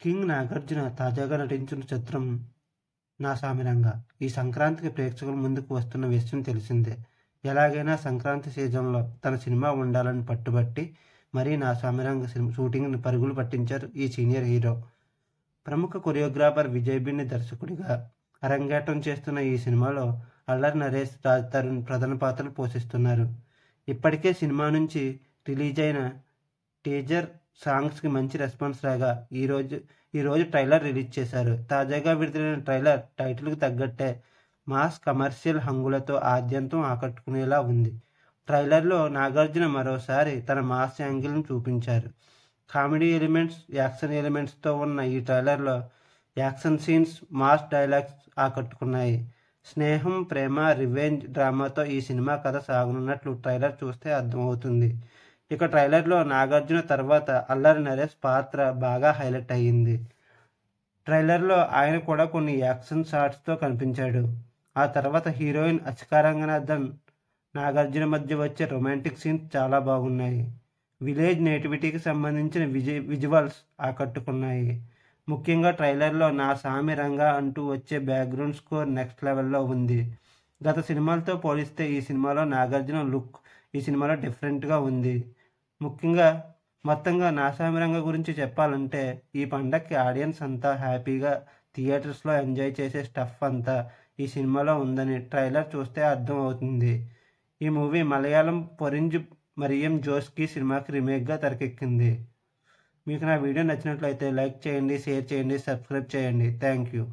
King Nagarjuna తాజాగా నటించిన చిత్రం నా సామిరంగా. ఈ సంక్రాంతికి ప్రేక్షకుల ముందుకు వస్తున్న విషయం తెలిసిందే. ఎలాగైనా సంక్రాంతి సీజన్లో తన సినిమా ఉండాలని పట్టుబట్టి మరీ నా సామిరంగ షూటింగ్ని పరుగులు పట్టించారు ఈ సీనియర్ హీరో. ప్రముఖ కొరియోగ్రాఫర్ విజయ్ బిన్ని దర్శకుడిగా అరంగేట్రం చేస్తున్న ఈ సినిమాలో అల్లరి నరేష్, రాజ్ తరుణ్ ప్రధాన పాత్రలు పోషిస్తున్నారు. ఇప్పటికే సినిమా నుంచి రిలీజ్ అయిన టీజర్ సాంగ్స్కి మంచి రెస్పాన్స్ రాగా ఈరోజు ట్రైలర్ రిలీజ్ చేశారు. తాజాగా విడుదలైన ట్రైలర్ టైటిల్కు తగ్గట్టే మాస్ కమర్షియల్ హంగులతో ఆద్యంతం ఆకట్టుకునేలా ఉంది. ట్రైలర్లో నాగార్జున మరోసారి తన మాస్ యాంగిల్ను చూపించారు. కామెడీ ఎలిమెంట్స్, యాక్షన్ ఎలిమెంట్స్తో ఉన్న ఈ ట్రైలర్లో యాక్షన్ సీన్స్, మాస్ డైలాగ్స్ ఆకట్టుకున్నాయి. స్నేహం, ప్రేమ, రివెంజ్ డ్రామాతో ఈ సినిమా కథ సాగనున్నట్లు ట్రైలర్ చూస్తే అర్థమవుతుంది. ఇక ట్రైలర్లో నాగార్జున తర్వాత అల్లరి నరేష్ పాత్ర బాగా హైలైట్ అయ్యింది. ట్రైలర్లో ఆయన కూడా కొన్ని యాక్షన్ షాట్స్తో కనిపించాడు. ఆ తర్వాత హీరోయిన్ అసికా రంగనాథన్, నాగార్జున మధ్య వచ్చే రొమాంటిక్ సీన్స్ చాలా బాగున్నాయి. విలేజ్ నేటివిటీకి సంబంధించిన విజువల్స్ ఆకట్టుకున్నాయి. ముఖ్యంగా ట్రైలర్లో నా సామి రంగా అంటూ వచ్చే బ్యాక్గ్రౌండ్ స్కోర్ నెక్స్ట్ లెవెల్లో ఉంది. గత సినిమాలతో పోలిస్తే ఈ సినిమాలో నాగార్జున లుక్ ఈ సినిమాలో డిఫరెంట్గా ఉంది. మొత్తంగా నా సామి రంగా గురించి చెప్పాలంటే ఈ పండగకి ఆడియన్స్ అంతా హ్యాపీగా థియేటర్స్లో ఎంజాయ్ చేసే స్టఫ్ అంతా ఈ సినిమాలో ఉందని ట్రైలర్ చూస్తే అర్థం అవుతుంది. ఈ మూవీ మలయాళం పొరింజ్ మరియం జోస్కి సినిమాకి రీమేక్గా తెరకెక్కింది. మీకు నా వీడియో నచ్చినట్లయితే లైక్ చేయండి, షేర్ చేయండి, సబ్స్క్రైబ్ చేయండి. Thank you.